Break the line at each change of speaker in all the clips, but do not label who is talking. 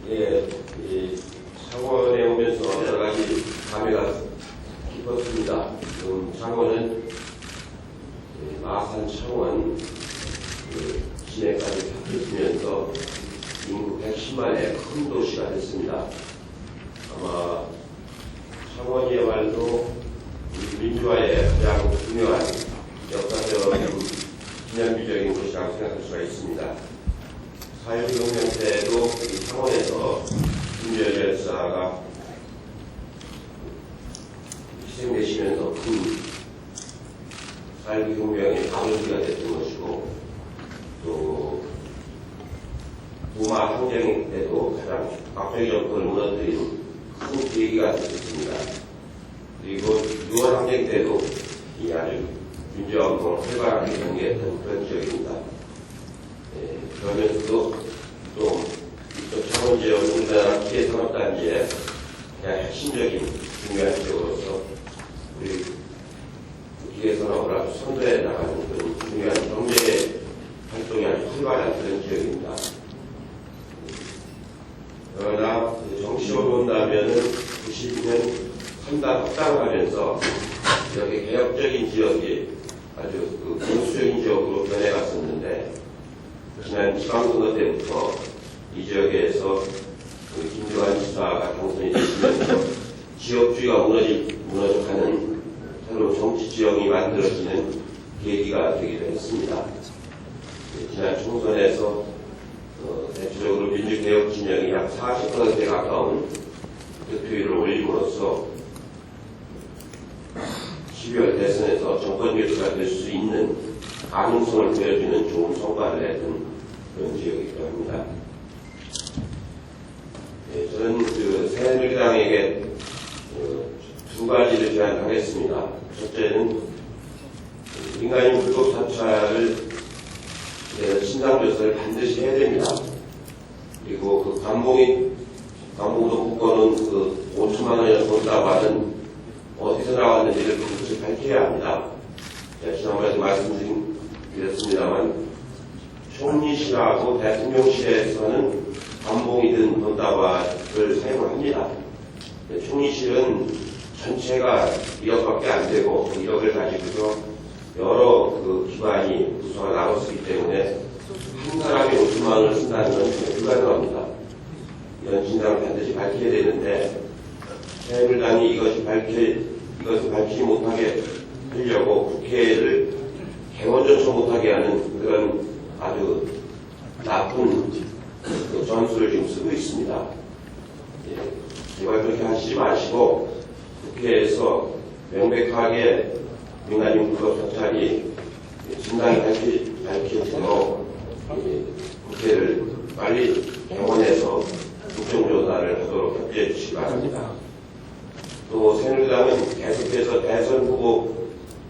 예, 이 창원에 오면서 여러 가지 감회가 깊었습니다. 창원은 마산 창원 시내까지 합쳐지면서 인구 110만의 큰 도시가 됐습니다. 아마 창원이야말로 민주화의 가장 중요한 역사적인 기념비적인 곳이라고 생각할 수가 있습니다. 사회혁명 때에도 이 창원에서 김여정 열사가 희생되시면서 큰 사회혁명의 가로지가 됐던 것이고, 또 부마 항쟁 때도 가장 박정희 정권을 무너뜨린 큰 계기가 됐습니다. 그리고 6월 항쟁 때도 이 아주 민주화 운동을 활발하게 전개했던 그런 지역입니다. 그러면서도 또 창원 지역은 우리나라 기계산업단지의 가장 핵심적인 중요한 지역으로서 우리 기계산업을 아주 선도해 나가는 그런 중요한 경제 활동이 아주 활발한 그런 지역입니다. 그러나 정치적으로 본다면은 90년 확장하면서 이렇게 개혁적인 지역이 아주 보수적인 지역으로 변해갔었는데, 지난 지방선거 때부터 이 지역에서 김두관 지사가 당선이 되시면서 지역주의가 무너져가는 새로운 정치 지형이 만들어지는 계기가 되기도 했습니다. 지난 총선에서 대체적으로 민주개혁 진영이 약 40%에 가까운 득표율을 올림으로써 12월 대선에서 정권 교체가 될 수 있는 가능성을 보여주는 좋은 성과를 냈던 그런 지역이기도 합니다. 저는 새누리당에게 두 가지를 제안하겠습니다. 첫째는 민간인 불법 사찰을 신상조사를 반드시 해야 됩니다. 그리고 감봉도 국권은 5천만 원이나 돈다고 하는 어디서 나왔는지를 반드시 밝혀야 합니다. 지난번에도 말씀드렸습니다만, 총리실하고 대통령실에서는 감봉이든 돈다발을 사용합니다. 총리실은 전체가 1억밖에 안 되고, 1억을 가지고서 여러 기관이 부서가 나눠 쓰기 때문에 한 사람이 50만 원을 쓴다는 건 불가능합니다. 이런 진상을 반드시 밝혀야 되는데, 새누리당이 이것을 밝히지 못하게 하려고 국회를 개원 조차 못하게 하는 그런 아주 나쁜 전술을 지금 쓰고 있습니다. 제발 그렇게 하시지 마시고, 국회에서 명백하게 민간인 불법 사찰이 진상이 밝혀지도록 국회를 빨리 개원해서 국정조사를 하도록 협조해 주시기 바랍니다. 또 새누리당은 계속해서 대선 후보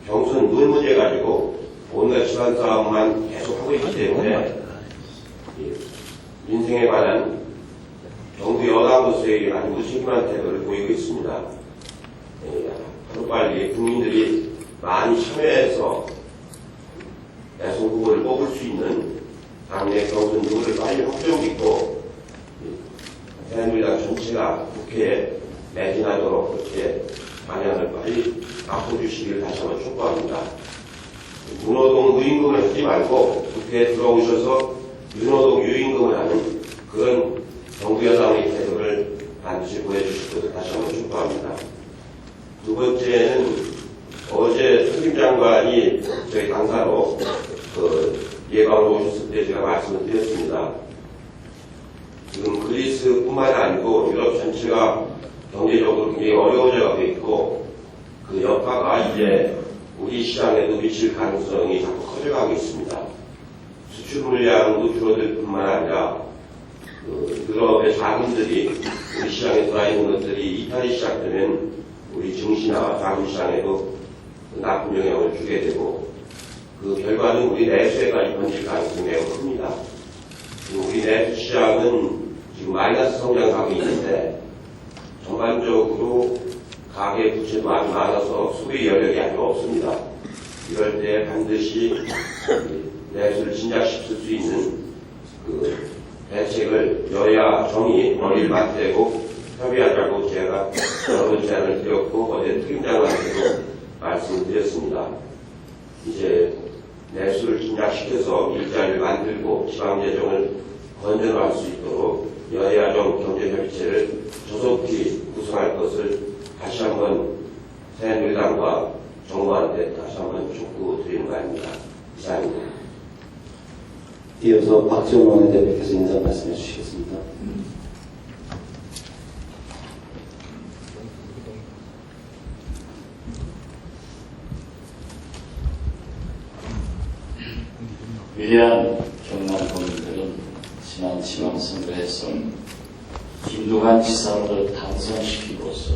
경선 룰 문제 가지고 온갖 시간 싸움만 계속하고 있기 때문에 민생에 관한 정부 여당으로서의 아주 무책임한 태도를 보이고 있습니다. 하루빨리 국민들이 많이 참여해서 대선 후보를 뽑을 수 있는 당내 경선 룰을 빨리 확정짓고 새누리당 전체가 국회에 매진하도록 그렇게 방향을 빨리 바꿔주시기를 다시 한번 촉구합니다. 윤호동 무임금을 하지 말고 국회에 들어오셔서 윤호동 유임금을 하는 그런 정부 여당의 태도를 반드시 보여주실 것을 다시 한번 촉구합니다. 두 번째는 어제 선임장관이 저희 강사로 예방으로 오셨을 때 제가 말씀을 드렸습니다. 지금 그리스뿐만이 아니고 유럽 전체가 경제적으로 굉장히 어려워져 가고 있고, 그 여파가 이제 우리 시장에도 미칠 가능성이 자꾸 커져가고 있습니다. 수출 물량도 줄어들 뿐만 아니라 유럽의 자금들이 우리 시장에 들어와 있는 것들이 이탈이 시작되면 우리 증시나 자금 시장에도 나쁜 영향을 주게 되고, 그 결과는 우리 내수에까지 번질 가능성이 매우 큽니다. 우리 내수 시장은 지금 마이너스 성장하고 있는데, 전반적으로 가계 부채도 아주 많아서 소비 여력이 아주 없습니다. 이럴 때 반드시 내수를 진작시킬 수 있는 대책을 여야 정의 머리를 맞대고 협의하자고 제가 여러 번 제안을 드렸고 어제 특임장관께도 말씀드렸습니다. 이제 내수를 진작시켜서 일자리를 만들고 지방재정을 건전화할 수 있도록 여야정 경제협의체를 조속히 구성할 것을 다시 한번 새누리당과 정부한테 다시 한번 촉구드리는 바입니다. 이상입니다.
이어서 박지원 원내대표께서 인사 말씀해 주시겠습니다.
위대한 경남 국민들은 지난 지방선거에서 김두관 지사를 당선시킴으로써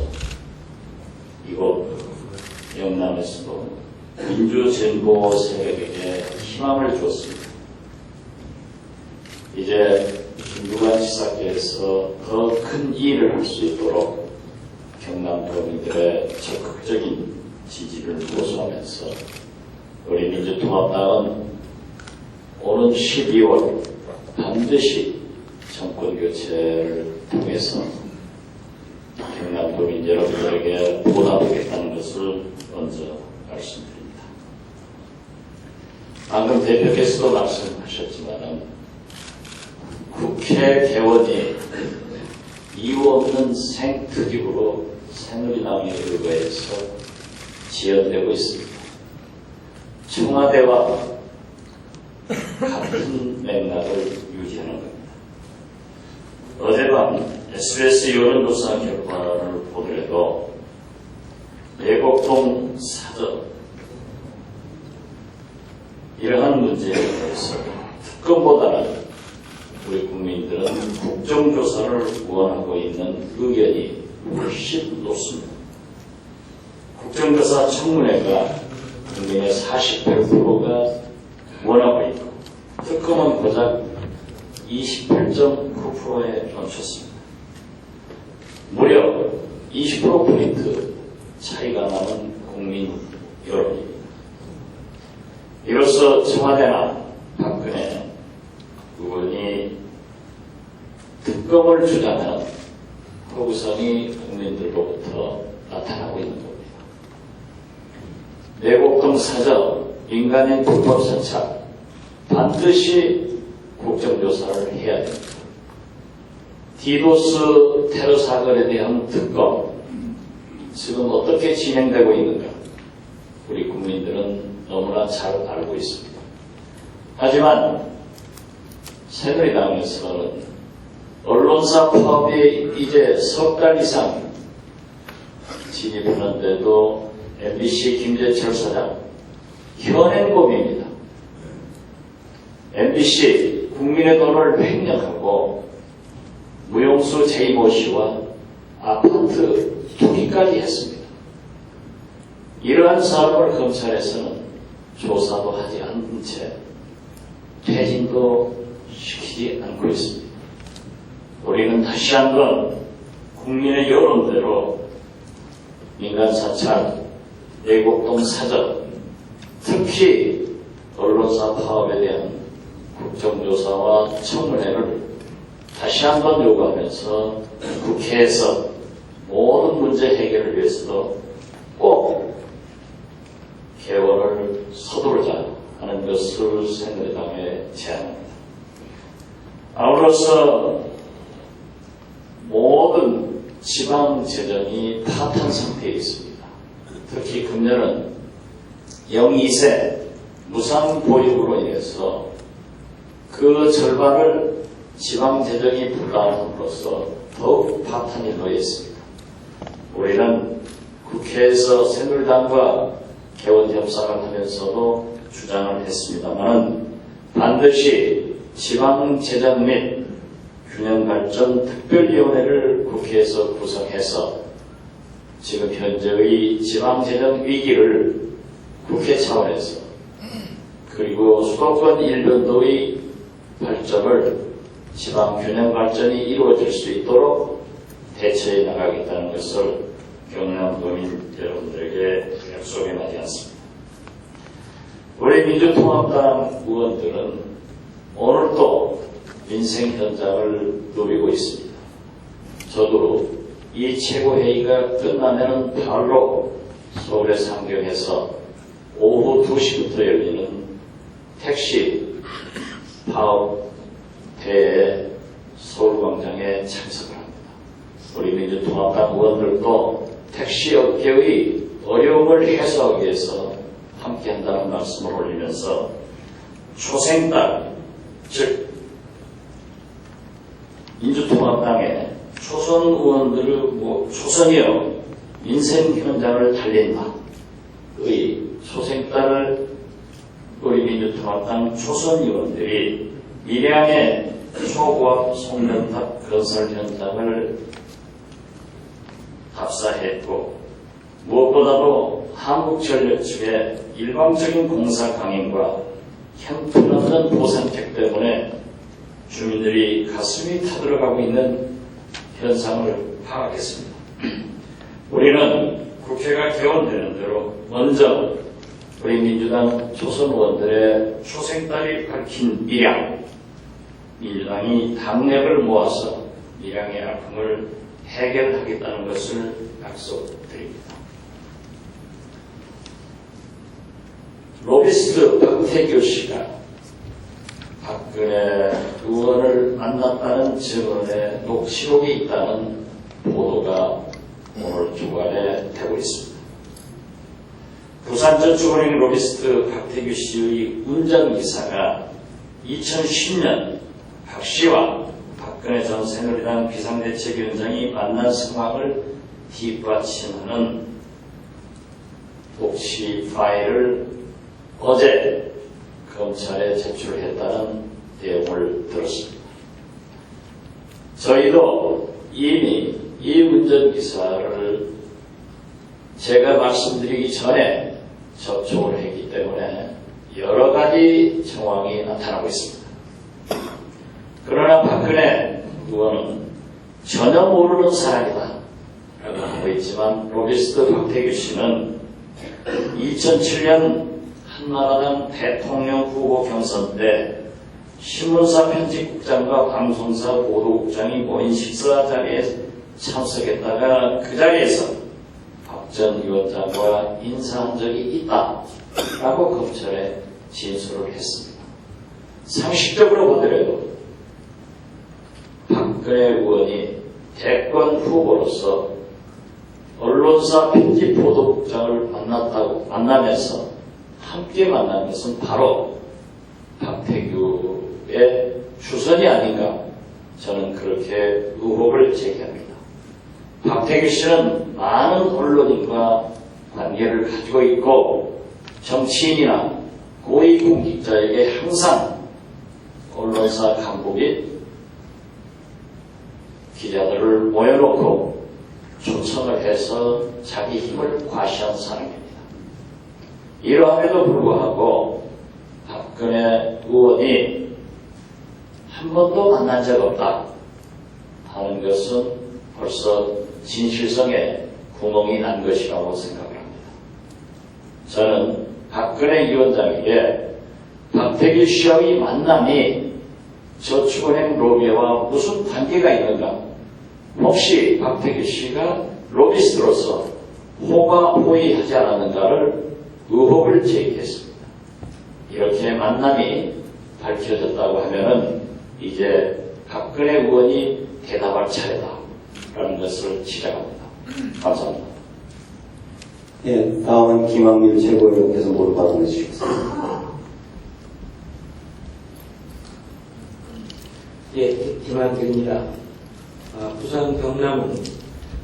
이곳 영남에서도 민주진보 세력에게 희망을 주었습니다. 이제 김두관 지사께서 더 큰 일을 할 수 있도록 경남 도민들의 적극적인 지지를 호소하면서 우리 민주통합당은 오는 12월 반드시 정권교체를 통해서 경남 도민 여러분들에게 보답하겠다는 것을 먼저 말씀드립니다. 방금 대표께서도 말씀하셨지만 국회 개원이 이유 없는 생특집으로 새누리당에 의거해서 지연되고 있습니다. 청와대와 같은 맥락을 유지하는 겁니다. 어젯밤 SBS 여론조사 결과를 보더라도 내곡동 사저 이러한 문제에 대해서 특검보다는 우리 국민들은 국정조사를 원하고 있는 의견이 훨씬 높습니다. 국정조사 청문회가 국민의 48%가 원하고 있고 특검은 고작 28.9%에 멈췄습니다. 무려 20% 차이가 나는 국민 여론입니다. 이로써 청와대나 박근혜 의원이 특검을 주장하는 호구성이 국민들로부터 나타나고 있는 겁니다. 내곡동 사저 민간인 불법 선착 반드시 국정조사를 해야 됩니다. 디도스 테러 사건에 대한 특검 지금 어떻게 진행되고 있는가 우리 국민들은 너무나 잘 알고 있습니다. 하지만 새누리당에서는 언론사 파업이 이제 석 달 이상 진입하는데도 MBC 김재철 사장 현행범입니다. MBC 국민의 돈을 횡령하고 무용수 제이모 씨와 아파트 투기까지 했습니다. 이러한 사람을 검찰에서는 조사도 하지 않은 채 퇴진도 시키지 않고 있습니다. 우리는 다시 한번 국민의 여론대로 민간 사찰, 내곡동 사저, 특히 언론사 파업에 대한 국정조사와 청문회를 다시 한번 요구하면서 국회에서 모든 문제 해결을 위해서도 꼭 개원을 서두르자 하는 것을 새누리당에 제안합니다. 아울러서 모든 지방 재정이 파탄 상태에 있습니다. 특히 금년은 0-2세 무상보육으로 인해서 그 절반을 지방 재정이 분담함으로써 더욱 파탄이 놓여 있습니다. 우리는 국회에서 새누리당과 개원 협상을 하면서도 주장을 했습니다만 반드시 지방 재정 및 균형 발전 특별위원회를 국회에서 구성해서 지금 현재의 지방 재정 위기를 국회 차원에서 그리고 수도권 일변도의 발전을 지방 균형 발전이 이루어질 수 있도록 대처해 나가겠다는 것을 경남도민 여러분들에게 약속해 마지 않습니다. 우리 민주통합당 의원들은 오늘도 민생 현장을 누리고 있습니다. 저도 이 최고회의가 끝나면 바로 서울의 상경에서 오후 2시부터 열리는 택시 파업 대회 서울광장에 참석을 합니다. 우리 민주통합당 의원들도 택시 업계의 어려움을 해소하기 위해서 함께한다는 말씀을 올리면서 초생딸, 즉 민주통합당의 초선 의원들의 초선이요 민생 현장을 달린다의 초생딸을 우리 민주통합당 초선 의원들이 밀양의 초고압 송전탑 건설 현장을 답사했고, 무엇보다도 한국전력 측의 일방적인 공사 강행과 형편없는 보상책 때문에 주민들이 가슴이 타들어가고 있는 현상을 파악했습니다. 우리는 국회가 개원되는 대로 먼저 우리 민주당 초선 의원들의 초생딸이 밝힌 밀양, 민주당이 당력을 모아서 밀양의 아픔을 해결하겠다는 것을 약속드립니다. 로비스트 박태규 씨가 박근혜 의원을 만났다는 증언에 녹취록이 있다는 보도가 오늘 주간에 되고 있습니다. 부산저축은행 로비스트 박태규 씨의 운전기사가 2010년 박 씨와 박근혜 전 새누리당 비상대책위원장이 만난 상황을 뒷받침하는 녹취 파일을 어제 검찰에 제출했다는 내용을 들었습니다. 저희도 이미 이 운전기사를 제가 말씀드리기 전에 접촉을 했기 때문에 여러 가지 정황이 나타나고 있습니다. 그러나 박근혜 의원은 전혀 모르는 사람이다 라고 하고 있지만, 로비스트 박태규 씨는 2007년 한나라당 대통령 후보 경선 때 신문사 편집국장과 방송사 보도국장이 모인 식사 자리에 참석했다가 그 자리에서 박 전 위원장과 인사한 적이 있다라고 검찰에 진술을 했습니다. 상식적으로 보더라도 박근혜 의원이 대권 후보로서 언론사 편집 보도국장을 만나면서 함께 만난 것은 바로 박태규의 주선이 아닌가, 저는 그렇게 의혹을 제기합니다. 박태규 씨는 많은 언론인과 관계를 가지고 있고, 정치인이나 고위공직자에게 항상 언론사 간부 및 기자들을 모여놓고 초청을 해서 자기 힘을 과시한 사람입니다. 이러함에도 불구하고 박근혜 의원이 한 번도 만난 적 없다 하는 것은 벌써 진실성에 구멍이 난 것이라고 생각을 합니다. 저는 박근혜 위원장에게 박태규 씨와의 만남이 저축은행 로비와 무슨 관계가 있는가, 혹시 박태규 씨가 로비스트로서 호가호위하지 않았는가를 의혹을 제기했습니다. 이렇게 만남이 밝혀졌다고 하면은 이제 박근혜 의원이 대답할 차례다라는 것을 지적합니다. 감사합니다.
예, 다음은 김학률 최고위원께서 모두 발언해 주시겠습니다.
예, 김학률입니다. 부산 경남은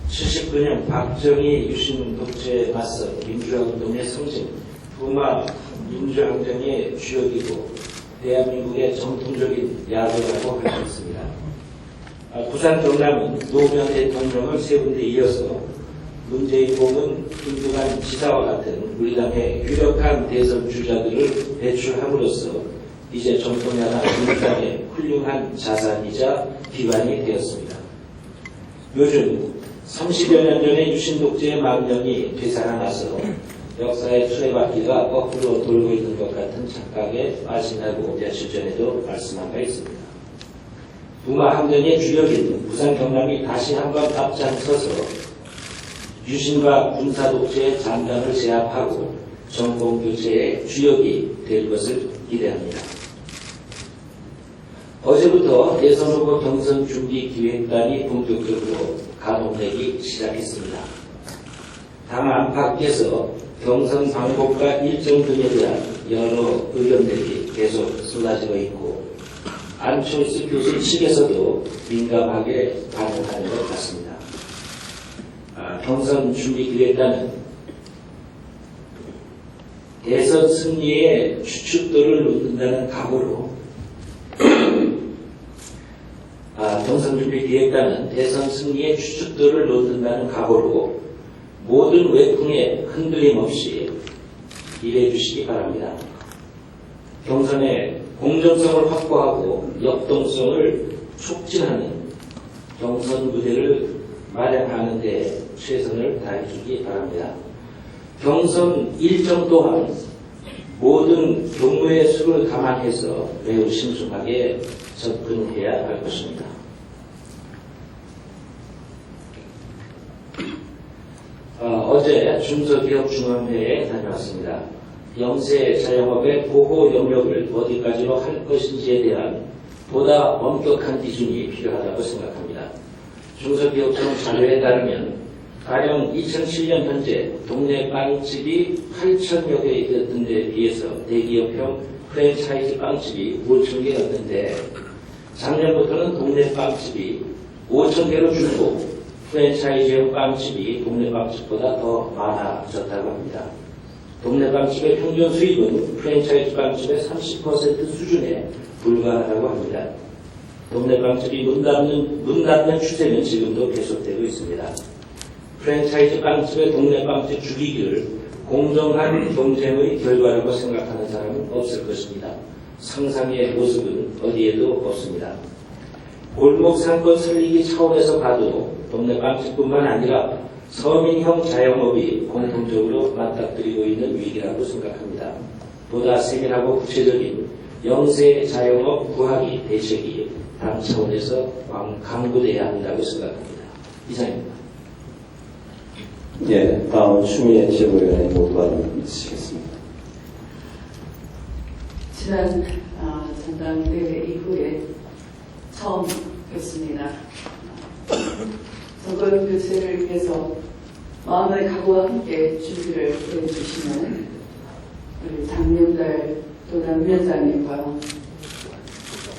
79년 박정희 유신 독재에 맞서 민주화운동의 성진, 부마 민주항쟁의 주역이고 대한민국의 전통적인 야구라고 할 수 있습니다. 부산 경남은 노무현 대통령을 세운 데 이어서 문재인 공은 김두관 지사와 같은 우리 당의 유력한 대선 주자들을 배출함으로써 이제 전통야당 민주당의 훌륭한 자산이자 기반이 되었습니다. 요즘 30여 년 전의 유신독재의 망령이 되살아나서 역사의 수레바퀴가 거꾸로 돌고 있는 것 같은 착각에 빠진다고 며칠 전에도 말씀한 바 있습니다. 부마 함정의 주역인 부산 경남이 다시 한번 앞장서서 유신과 군사 독재의 장단을 제압하고 정권 교체의 주역이 될 것을 기대합니다. 어제부터 대선 후보 경선 준비 기획단이 본격적으로 가동되기 시작했습니다. 당 안팎에서 경선 방법과 일정 등에 대한 여러 의견들이 계속 쏟아지고 있고 안철수 교수 측에서도 민감하게 반응하는 것 같습니다. 경선 준비 기획단은 대선 승리의 추측도를 놓는다는 각오로 경선 준비 기획단은 대선 승리의 추측도를 놓는다는 각오로 모든 외풍에 흔들림 없이 일해 주시기 바랍니다. 경선의 공정성을 확보하고 역동성을 촉진하는 경선 무대를 마련하는 데 최선을 다해 주기 바랍니다. 경선 일정 또한 모든 경우의 수를 감안해서 매우 신중하게 접근해야 할 것입니다. 어제 중소기업중앙회에 다녀왔습니다. 영세 자영업의 보호 영역을 어디까지로 할 것인지에 대한 보다 엄격한 기준이 필요하다고 생각합니다. 중소기업청 자료에 따르면 가령 2007년 현재 동네 빵집이 8,000여 개 있던 데에 비해서 대기업형 프랜차이즈 빵집이 5,000개였는데 작년부터는 동네 빵집이 5,000개로 줄고 프랜차이즈형 빵집이 동네 빵집보다 더 많아졌다고 합니다. 동네 빵집의 평균 수익은 프랜차이즈 빵집의 30% 수준에 불과하다고 합니다. 동네 빵집이 문 닫는 추세는 지금도 계속되고 있습니다. 프랜차이즈 빵집의 동네 빵집 죽이기를 공정한 경쟁의 결과라고 생각하는 사람은 없을 것입니다. 상상의 모습은 어디에도 없습니다. 골목 상권 살리기 차원에서 봐도 동네 빵집뿐만 아니라 서민형 자영업이 공통적으로 맞닥뜨리고 있는 위기라고 생각합니다. 보다 세밀하고 구체적인 영세 자영업 구하기 대책이 당 차원에서 강구돼야 한다고 생각합니다. 이상입니다.
예, 다음은 추미애 최고위원의 모두가 있으시겠습니다.
지난 전당대회 이후에 처음 뵙습니다. 정권 교체를 위해서 마음의 각오와 함께 준비를 해주시는 우리 장명달 도당위원장님과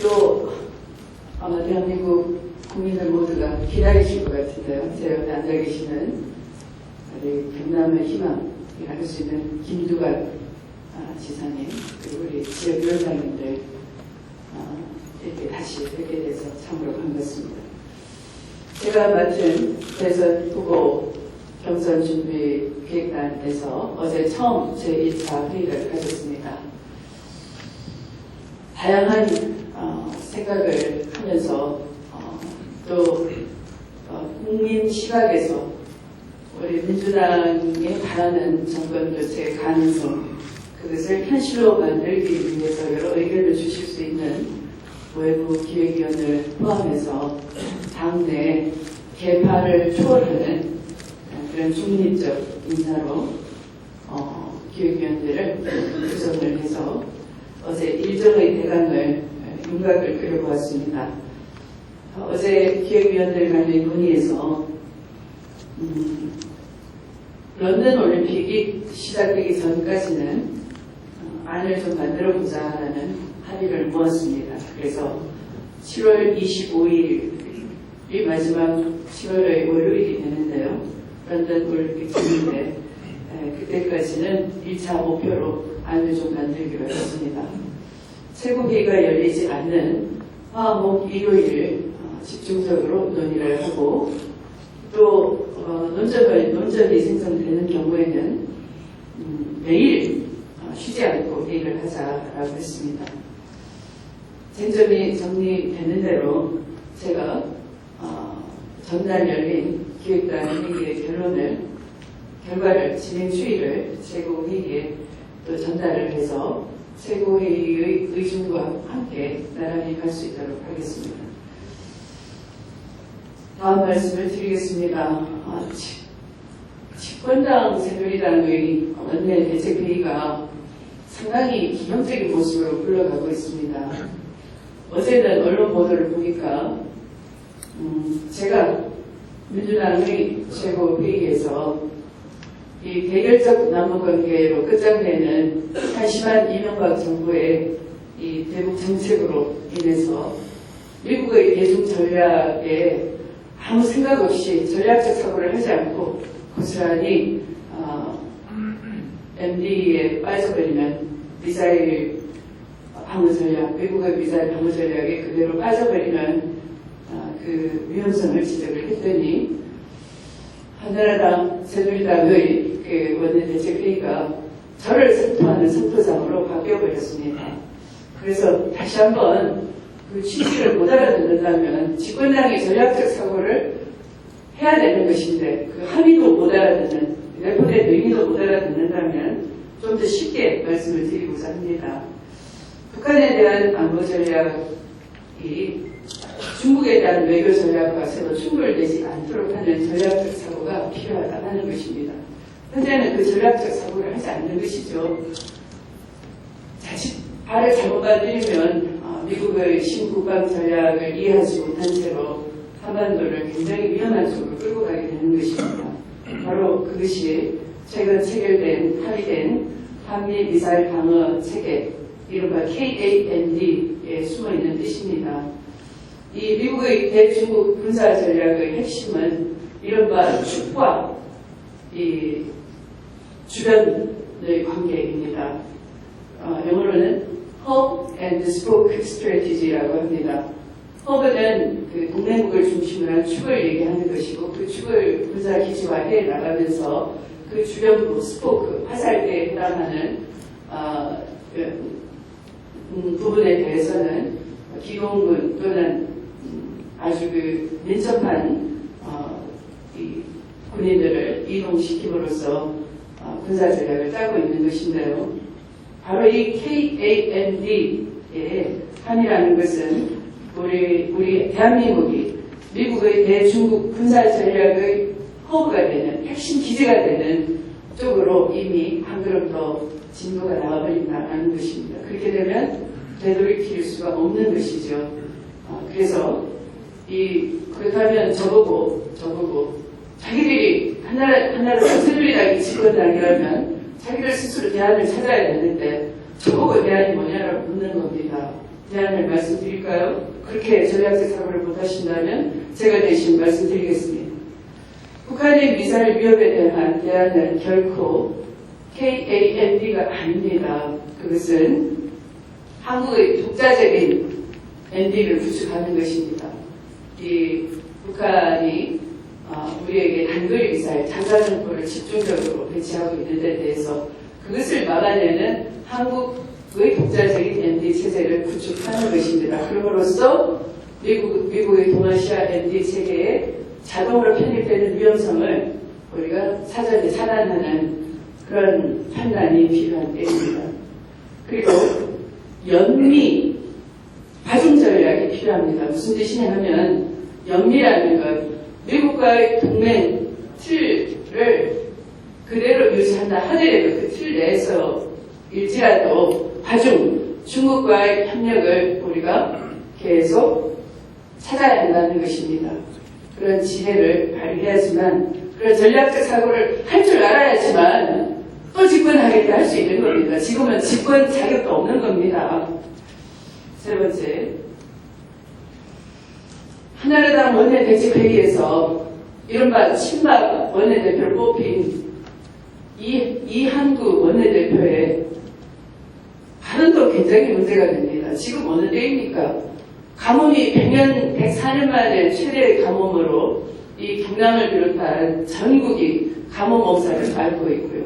또 아마 대한민국 국민들 모두가 기다리실 것 같은데요. 제 옆에 앉아 계시는 우리 경남의 희망이라고 할 수 있는 김두관 지사님 그리고 우리 지역위원장님들 이렇게 다시 뵙게 돼서 참으로 반갑습니다. 제가 맡은 대선 후보 경선 준비 기획단에서 어제 처음 제1차 회의를 가졌습니다. 다양한 생각을 하면서 또 국민 시각에서 우리 민주당이 바라는 정권 교체의 가능성 그것을 현실로 만들기 위해서 여러 의견을 주실 수 있는 외부 기획위원을 포함해서 당내 개파를 초월하는 그런 중립적 인사로 기획위원들을 구성을 해서 어제 일정의 대강을 윤곽을 그려보았습니다. 어제 기획위원들 간의 논의에서 런던 올림픽이 시작되기 전까지는 안을 좀 만들어보자라는 합의를 모았습니다. 그래서 7월 25일이 마지막 7월의 월요일이 되는데요. 런던 올림픽 전인데 그때까지는 1차 목표로 안을 좀 만들기로 했습니다. 최고회의가 열리지 않는 화, 목, 일요일 집중적으로 논의를 하고 또 논점이 생성되는 경우에는 매일 쉬지 않고 회의를 하자라고 했습니다. 쟁점이 정리되는 대로 제가 전날 열린 기획단 회의의 결과를 진행 추이를 최고회의에 또 전달을 해서 최고회의의 의중과 함께 나란히 갈 수 있도록 하겠습니다. 다음 말씀을 드리겠습니다. 집권당 새누리당의 원내대책회의가 상당히 기형적인 모습으로 흘러가고 있습니다. 어제는 언론 보도를 보니까 제가 민주당의 최고회의에서 이 대결적 남북관계로 끝장내는 한심한 이명박 정부의 이 대북 정책으로 인해서 미국의 대중 전략에 아무 생각 없이 전략적 사고를 하지 않고 고스란히 MD에 빠져버리면 미사일 방어 전략, 미국의 미사일 방어 전략에 그대로 빠져버리면 그 위험성을 지적을 했더니 한나라당, 새누리당의 그 원내대책회의가 저를 선포하는 선포장으로 바뀌어버렸습니다. 그래서 다시 한번 그 취지를 못 알아듣는다면 집권당이 전략적 사고를 해야 되는 것인데 그 합의도 못 알아듣는, 내분의 의미도 못 알아듣는다면 좀 더 쉽게 말씀을 드리고자 합니다. 북한에 대한 안보 전략이 중국에 대한 외교 전략과 서로 충돌되지 않도록 하는 전략적 사고가 필요하다는 것입니다. 현재는 그 전략적 사고를 하지 않는 것이죠. 자칫 발을 잘못 건드리면 미국의 신국방 전략을 이해하지 못한 채로 한반도를 굉장히 위험한 쪽으로 끌고 가게 되는 것입니다. 바로 그것이 최근 체결된, 합의된 한미 미사일 방어 체계, 이른바 KAND에 숨어있는 뜻입니다. 이 미국의 대중국 군사 전략의 핵심은 이른바 축과 이 주변의 관계입니다. 영어로는 Hub and Spoke Strategy라고 합니다. Hub은 그 동맹국을 중심으로 한 축을 얘기하는 것이고 그 축을 군사 기지화해 나가면서 그 주변부 스포크, 화살대에 해당하는 부분에 대해서는 기동군 또는 아주 그 민첩한 이 군인들을 이동시킴으로써 군사 전략을 짜고 있는 것인데요. 바로 이 KAND의 함이라는 것은 우리 대한민국이 미국의 대중국 군사 전략의 허브가 되는 핵심 기지가 되는 쪽으로 이미 한 걸음 더 진도가 나와버린다는 것입니다. 그렇게 되면 되돌이킬 수가 없는 것이죠. 그래서 그렇다면 저보고 자기들이 하나로 새누리당이 집권당이라면 자기들 스스로 대안을 찾아야 되는데 저보고 대안이 뭐냐라고 묻는 겁니다. 대안을 말씀드릴까요? 그렇게 전략적 사고를 못하신다면 제가 대신 말씀드리겠습니다. 북한의 미사일 위협에 대한 대안은 결코 KAND가 아닙니다. 그것은 한국의 독자적인 ND를 구축하는 것입니다. 이 북한이 우리에게 단거리 미사일, 장사정포를 집중적으로 배치하고 있는 데 대해서 그것을 막아내는 한국의 독자적인 ND 체제를 구축하는 것입니다. 그럼으로써 미국의 동아시아 ND 체계에 자동으로 편입되는 위험성을 우리가 사전에 차단하는 그런 판단이 필요한 때입니다. 그리고 연미 바중 전략이 필요합니다. 무슨 뜻이냐 하면 연미라는 것, 미국과의 동맹 틀을 그대로 유지한다 하더라도 그 틀 내에서 일지라도 바중, 중국과의 협력을 우리가 계속 찾아야 한다는 것입니다. 그런 지혜를 발휘해야지만, 그런 전략적 사고를 할 줄 알아야지만 또 집권하겠다 할 수 있는 겁니다. 지금은 집권 자격도 없는 겁니다. 세 번째, 한나라당 원내대책회의에서 이른바 친박 원내대표를 뽑힌 이한구 원내대표의 발언도 굉장히 문제가 됩니다. 지금 어느 때입니까? 가뭄이 104년 만에 최대의 가뭄으로 이 경남을 비롯한 전국이 가뭄 엄살을 앓고 있고요.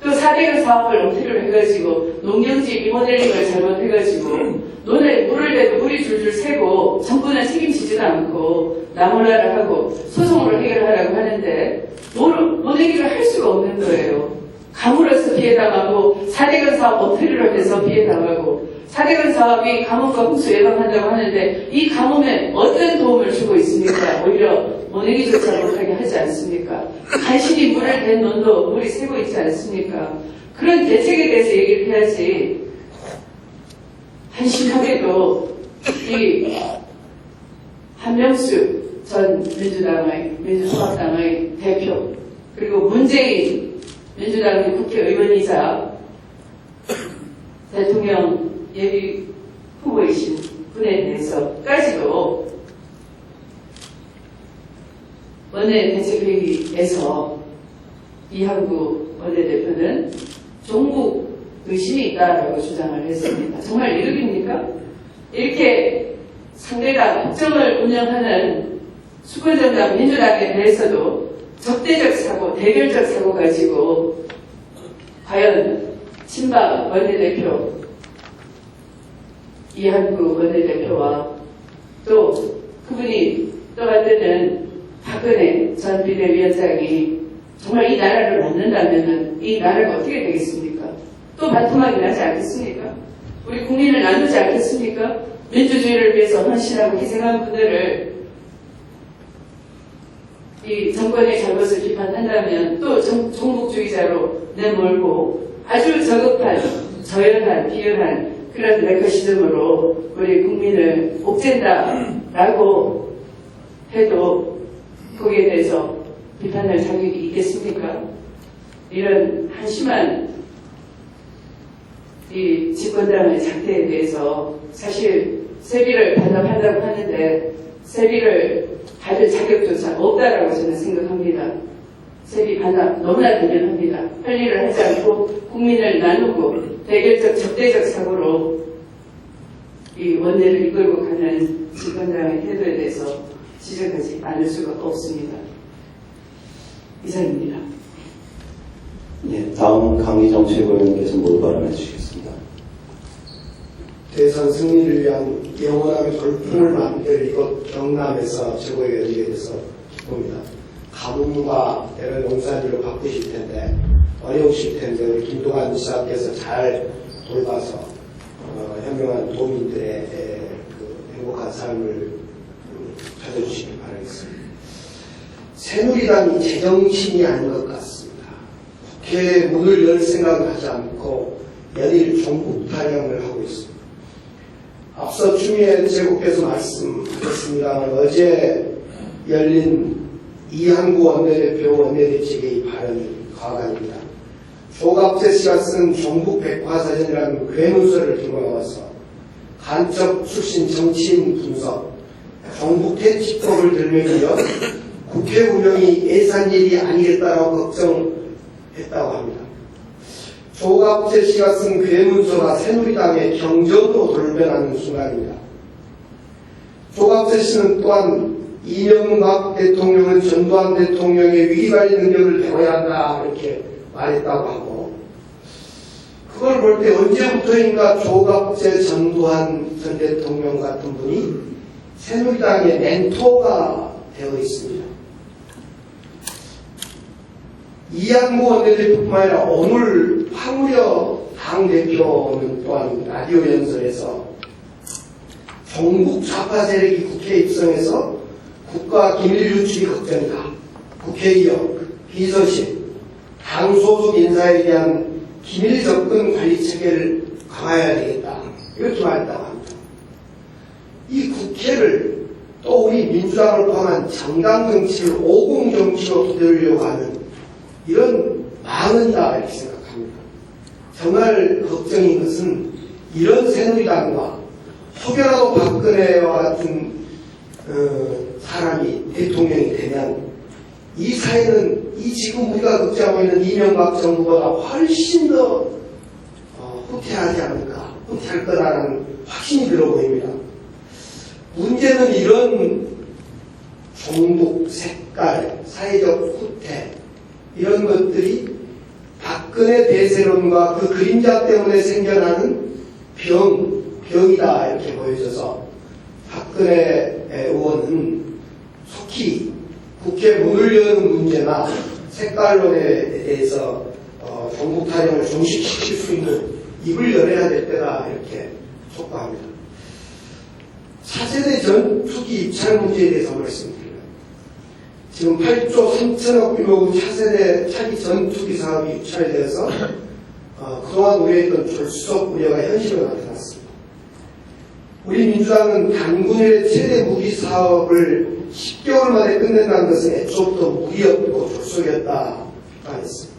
또 4대강 사업을 엉터리로 해가지고 농경지 리모델링을 잘못해가지고 논에 물을 대도 물이 줄줄 새고 정부는 책임지지도 않고 나몰라를 하고 소송으로 해결하라고 하는데 모내기를 할 수가 없는 거예요. 가물어서 피해당하고 4대강 사업 엉터리로 해서 피해당하고 사대강 사업이 가뭄과 홍수 예방한다고 하는데 이 가뭄에 어떤 도움을 주고 있습니까? 오히려 모내기조차 못하게 하지 않습니까? 간신히 물을 댄 논도 물이 새고 있지 않습니까? 그런 대책에 대해서 얘기를 해야지. 한심하게도 이 한명수 전 민주통합당의 대표 그리고 문재인 민주당 국회의원이자 대통령 예비 후보이신 분에 대해서까지도 원내대책회의에서 이한구 원내대표는 종북 의심이 있다라고 주장을 했습니다. 정말 이득입니까? 이렇게 상대가 국정을 운영하는 수권정당 민주당에 대해서도 적대적 사고, 대결적 사고 가지고 과연 친박 원내대표 이한구 원내대표와 또 그분이 또 만드는 박근혜 전 비대위원장이 정말 이 나라를 만든다면 이 나라가 어떻게 되겠습니까? 또 반토막이 나지 않겠습니까? 우리 국민을 나누지 않겠습니까? 민주주의를 위해서 헌신하고 희생한 분들을 이 정권의 잘못을 비판한다면 또 종북주의자로 내몰고 아주 저급한, 저열한, 비열한 그런 레커시즘으로 우리 국민을 옥죄다라고 해도 거기에 대해서 비판할 자격이 있겠습니까? 이런 한심한 이 집권당의 작태에 대해서 사실 세비를 반납한다고 하는데 세비를 받을 자격조차 없다라고 저는 생각합니다. 세비 반납 너무나 대변합니다. 할 일을 하지 않고 국민을 나누고 대결적 적대적 사고로 이 원내를 이끌고 가는 집권당의 태도에 대해서 지적하지 않을 수가 없습니다. 이상입니다.
네, 다음 강기정 최고위원께서 모두 발언해 주시겠습니다.
대선 승리를 위한 영원하게 돌풍을 만들 이곳 경남에서 최고위원이 돼서 기쁩니다. 가뭄과 여러 농산지로 바쁘실 텐데 어려우실 텐데 우리 김동완 지사께서 잘 돌봐서 현명한 도민들의 행복한 삶을 찾아주시길 바라겠습니다. 새누리당이 제정신이 아닌 것 같습니다. 국회 문을 열 생각을 하지 않고 연일 종북 타령을 하고 있습니다. 앞서 추미애 제국께서 말씀하셨습니다만 어제 열린 이한구 원내대표 원내대책의 발언이 과관입니다. 조갑재 씨가 쓴 종북 백화사전이라는 괴문서를 들고 나와서 간첩 출신 정치인 분석, 종북 퇴치법을 들먹이며 국회 운영이 예산일이 아니겠다라고 걱정했다고 합니다. 조갑재 씨가 쓴 괴문서가 새누리당의 경전으로 돌변하는 순간입니다. 조갑재 씨는 또한 이명박 대통령은 전두환 대통령의 위기관리 능력을 배워야 한다 이렇게 말했다고 하고 그걸 볼 때 언제부터인가 조갑재 전두환 전 대통령 같은 분이 새누리당의 멘토가 되어 있습니다. 이한구 원내대표뿐만 아니라 오늘 황우여 당대표는 또한 라디오 연설에서 종북 좌파 세력이 국회에 입성해서 국가 기밀 유출이 걱정이다. 국회의원, 비서실, 당 소속 인사에 대한 기밀 접근 관리 체계를 강화해야 되겠다. 이렇게 말했다고 합니다. 이 국회를 또 우리 민주당을 포함한 정당 정치를 오공 정치로 되려고 하는 이런 망언이다 이렇게 생각합니다. 정말 걱정인 것은 이런 새누리당과 혹여라도 박근혜와 같은 사람이 대통령이 되면 이 사회는 이 지금 우리가 걱정하고 있는 이명박 정부보다 훨씬 더 후퇴하지 않을까, 후퇴할 거라는 확신이 들어 보입니다. 문제는 이런 종북, 색깔, 사회적 후퇴 이런 것들이 박근혜 대세론과 그 그림자 때문에 생겨나는 병이다 이렇게 보여져서 박근혜 의원은 속히 국회 문을 여는 문제나 색깔론에 대해서 종북 타령을 종식시킬 수 있는 입을 열어야 될 때다 이렇게 촉구합니다. 차세대 전투기 입찰 문제에 대해서 말씀드립니다. 지금 8조 3천억 규모 차세대 차기 전투기 사업이 유찰되어서 그동안 우려했던 졸속 우려가 현실로 나타났습니다. 우리 민주당은 단군의 최대 무기 사업을 10개월 만에 끝낸다는 것은 애초부터 무리였고 졸속이었다 비판했습니다.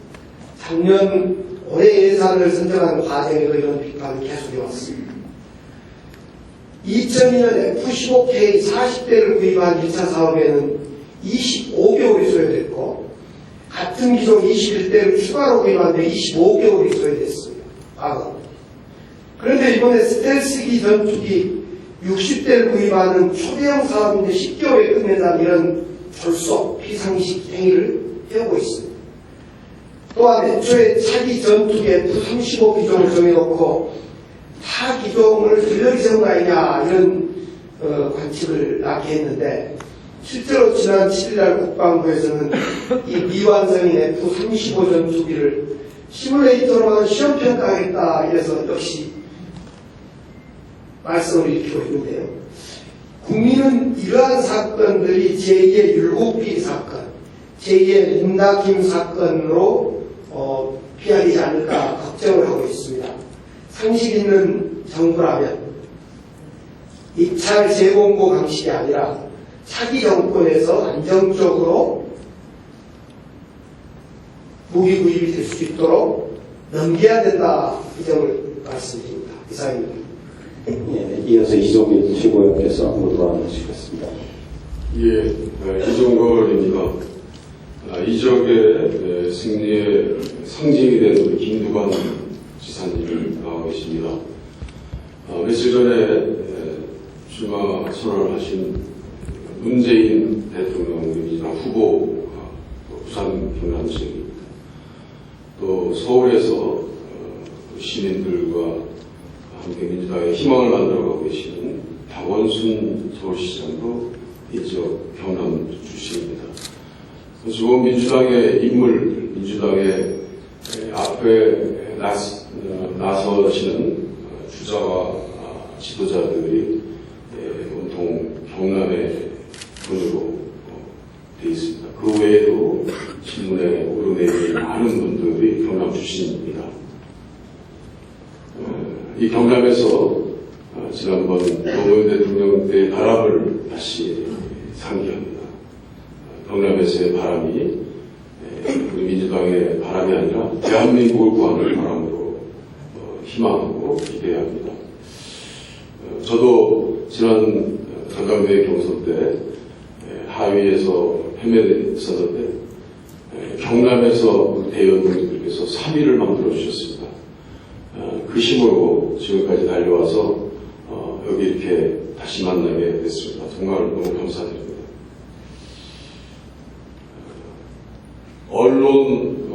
작년 올해 예산을 선정하는 과정에도 이런 비판이 계속해왔습니다. 2002년 F-15K 40대를 구입한 1차 사업에는 25개월이 소요됐고 같은 기종 21대를 추가로 구입하는데 25개월이 소요됐습니다. 그런데 이번에 스텔스기 전투기 60대를 구입하는 초대형 사업인데 10개월에 끝낸다는 이런 졸속 비상식 행위를 해오고 있습니다. 또한 애초에 차기 전투기 F-35 기종을 정해놓고 타 기종을 들러리 세운 거 아니냐 이런 관측을 낳게 했는데 실제로 지난 7일날 국방부에서는 이 미완성인 F-35 전투기를 시뮬레이터로만 시험평가하겠다 이래서 역시 말씀을 일으키고 있는데요. 국민은 이러한 사건들이 제2의 율곡비 사건, 제2의 린다킴 사건으로 피하지 않을까 걱정을 하고 있습니다. 상식 있는 정부라면 입찰 재공고 방식이 아니라 차기 정권에서 안정적으로 무기 구입이 될 수 있도록 넘겨야 된다 이 점을 말씀드립니다. 이상입니다.
예, 이어서 이종길 최고위원께서 모두 하시겠습니다.
예, 이종걸입니다. 이 지역의 승리의 상징이 된 우리 김두관 지사님을 나와 계십니다. 며칠 전에 출마 선언을 하신 문재인 대통령 민주당 후보 부산 경남 지역입니다. 또 서울에서 시민들과 함께 민주당의 희망을 만들어가고 계시는 박원순 서울시장도 이 지역 경남 출신입니다. 지금 민주당의 인물, 민주당의 앞에 나서시는 주자와 지도자들이 온통 경남의 분으로 되어 있습니다. 그 외에도 신문에 오르내린 많은 분들이 경남 출신입니다. 이 경남에서 지난번 노무현 대통령 때의 바람을 다시 상기합니다. 경남에서의 바람이 우리 민주당의 바람이 아니라 대한민국을 구하는 바람으로 희망하고 기대합니다. 저도 지난 전당대회 경선 때 하위에서 패배했었는데 경남에서 대의원님들께서 3위를 만들어 주셨습니다. 그 힘으로 지금까지 달려와서 여기 이렇게 다시 만나게 됐습니다. 정말 너무 감사드립니다. 언론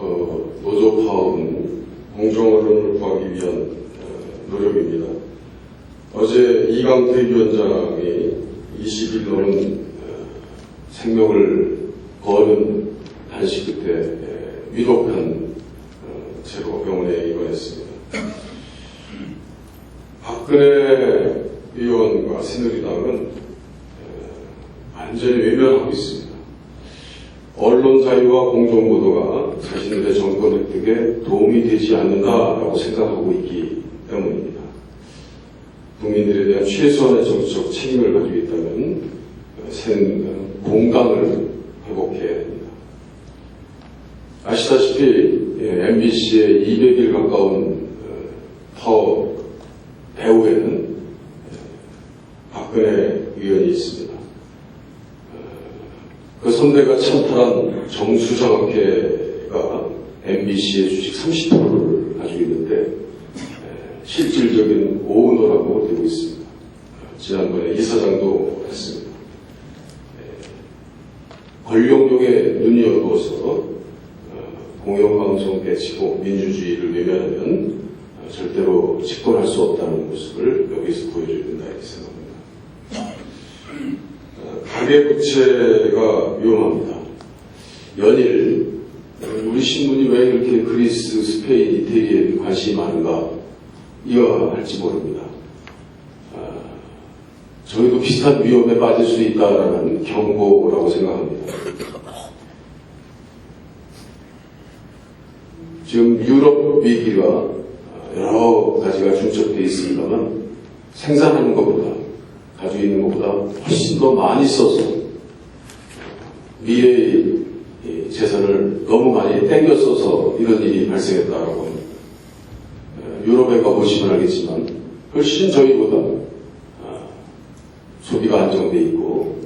노조 파업은 공정 언론을 구하기 위한 노력입니다. 어제 이강택 위원장이 20일 넘은 생명을 거는 단식 끝에 위독한 채로 병원에 입원했습니다. 박근혜 의원과 새누리당은 완전히 외면하고 있습니다. 언론 자유와 공정보도가 자신들의 정권 획득에 도움이 되지 않는다라고 생각하고 있기 때문입니다. 국민들에 대한 최소한의 정치적 책임을 가지고 있다면 공감을 회복해야 됩니다. 아시다시피 MBC의 200일 가까운 파업 배후에는 박근혜 의원이 있습니다. 그 선대가 찬탈한 정수장학회가 MBC의 주식 30%를 가지고 있는데 실질적인 오너라고 되고 있습니다. 지난번에 이사장도 했습니다. 권력욕에 눈이 어두워서 공영방송 깨치고 민주주의를 외면하면 절대로 집권할 수 없다는 모습을 여기서 보여줘야 된다 이렇게 생각합니다. 가계부채가 위험합니다. 연일 우리 신문이 왜 이렇게 그리스, 스페인, 이태리에 관심이 많은가 이해할지 모릅니다. 저희도 비슷한 위험에 빠질 수 있다는 경고라고 생각합니다. 지금 유럽 위기가 여러 가지가 중첩되어 있습니다만 생산하는 것보다 가지고 있는 것보다 훨씬 더 많이 써서 미래의 재산을 너무 많이 땡겨 써서 이런 일이 발생했다라고 합니다. 유럽에 가보시면 알겠지만 훨씬 저희보다 소비가 안정되어 있고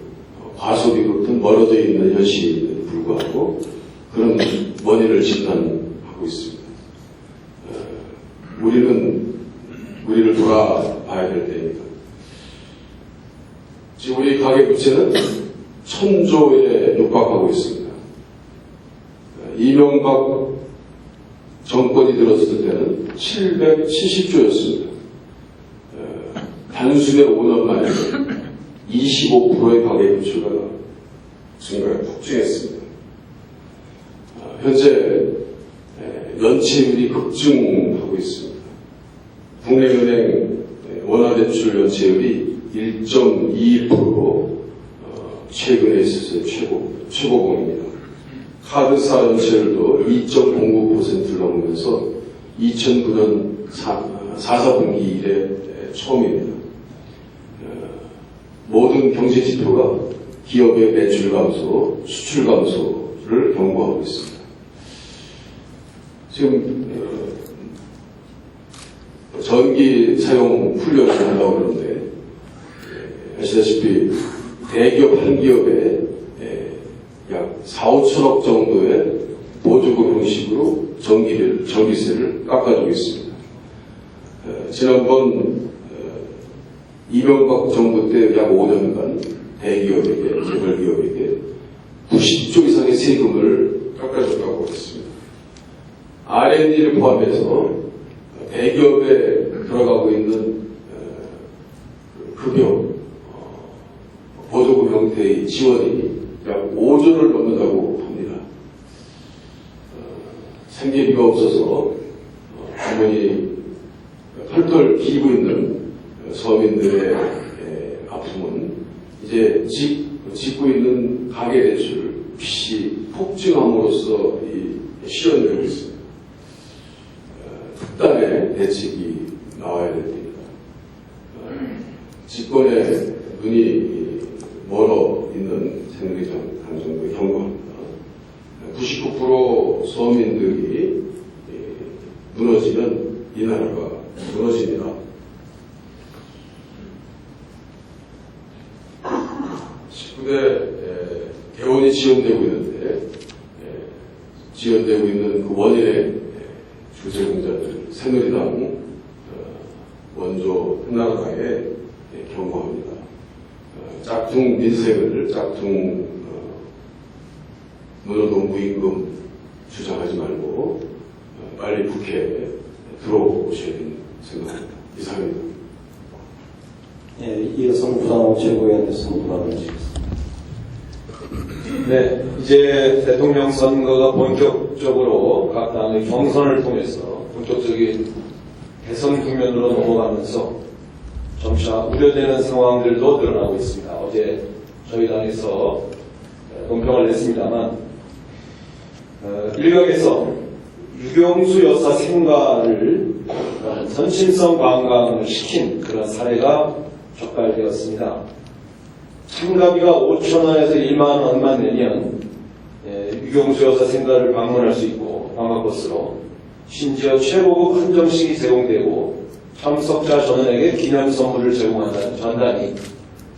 과소비부터 멀어져 있는 현실에 불구하고 그런 원인을 진단하고 있습니다. 우리를 돌아봐야 될 때입니다. 지금 우리 가계부채는 1000조에 육박하고 있습니다. 이명박 정권이 들었을 때는 770조였습니다. 단순에 5년 만에 25%의 가계부채가 폭증했습니다. 현재 연체율이 급증하고 있습니다. 국내은행 원화대출 연체율이 1.21%로 최근에 있어서 최고봉입니다. 카드사 연체율도 2.09%를 넘으면서 2009년 4분기 이래 처음입니다. 모든 경제 지표가 기업의 매출 감소, 수출 감소를 경고하고 있습니다. 지금 전기 사용 훈련을 한다고 그러는데 아시다시피 대기업 한 기업에 약 4, 5천억 정도의 보조금 형식으로 전기세를 깎아주고 있습니다. 지난번 이명박 정부 때 약 5년간 대기업에게, 개발기업에게 90조 이상의 세금을 깎아줬다고 했습니다. R&D를 포함해서 대기업에 들어가고 있는 급여, 보조금 형태의 지원이 약 5조를 넘는다고 합니다. 생계비가 없어서 주머니 털털 기고 있는 서민들의 아픔은 이제 짓고 있는 가계대출 빚이 폭증함으로써 실현되고 있습니다. 특단의 대책이 나와야 됩니다. 집권의 눈이 멀어 있는 새누리당 정부에 경고합니다. 99% 서민들이 무너지면 이 나라가 무너집니다. 19대 개원이 지연되고 있는데 지연되고 있는 그 원인의 주재공자들 새누리당 원조 한나라당에 경고합니다. 짝퉁 민생을 짝퉁 문호동부임금 주장하지 말고 빨리 국회에 들어오셔야 된다고 생각합니다. 이상입니다.
예, 이어서 부산호 최고위원께서 문답을 주시겠습니다.
네, 이제 대통령 선거가 본격적으로 각 당의 경선을 통해서 본격적인 대선 국면으로 넘어가면서 점차 우려되는 상황들도 드러나고 있습니다. 어제 저희 당에서 논평을 냈습니다만 일각에서 유경수 여사 생가를 선심성 관광을 시킨 그런 사례가 적발되었습니다. 참가비가 5,000원에서 1만 원만 내면 유경수 여사 생가를 방문할 수 있고 관광버스로 심지어 최고급 한정식이 제공되고 참석자 전원에게 기념 선물을 제공한다는 전단이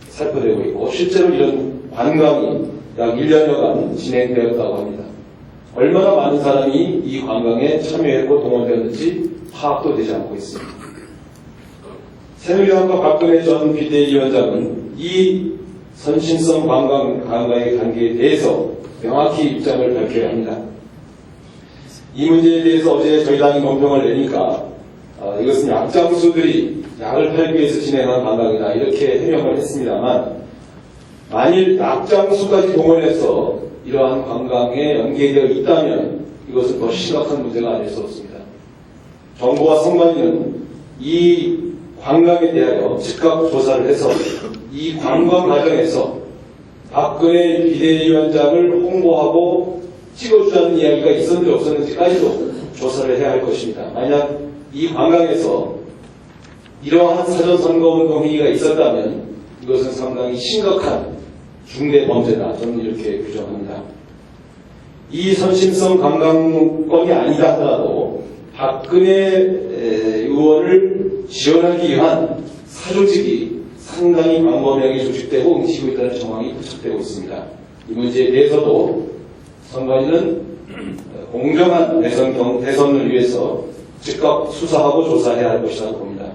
살포되고 있고 실제로 이런 관광이 약 1년여간 진행되었다고 합니다. 얼마나 많은 사람이 이 관광에 참여했고 동원되었는지 파악도 되지 않고 있습니다. 새누리당과 박근혜 전 비대위원장은 이 선심성 관광의 관계에 대해서 명확히 입장을 밝혀야 합니다. 이 문제에 대해서 어제 저희 당이 논평을 내니까 이것은 약장수들이 약을 팔기 위해서 진행한 관광이다 이렇게 해명을 했습니다만 만일 약장수까지 동원해서 이러한 관광에 연계되어 있다면 이것은 더 심각한 문제가 아닐 수 없습니다. 정부와 선관위는 이 관광에 대하여 즉각 조사를 해서 이 관광 과정에서 박근혜 비대위원장을 홍보하고 찍어주자는 이야기가 있었는지 없었는지까지도 조사를 해야 할 것입니다. 만약 이 관광에서 이러한 사전선거운동 행위가 있었다면 이것은 상당히 심각한 중대 범죄다. 저는 이렇게 규정합니다. 이 선심성 관광권이 아니다 하더라도 박근혜 의원을 지원하기 위한 사조직이 상당히 광범위하게 조직되고 응시고 있다는 정황이 포착되고 있습니다. 이 문제에 대해서도 선관위는 공정한 대선을 위해서 즉각 수사하고 조사해야 할 것이라고 봅니다.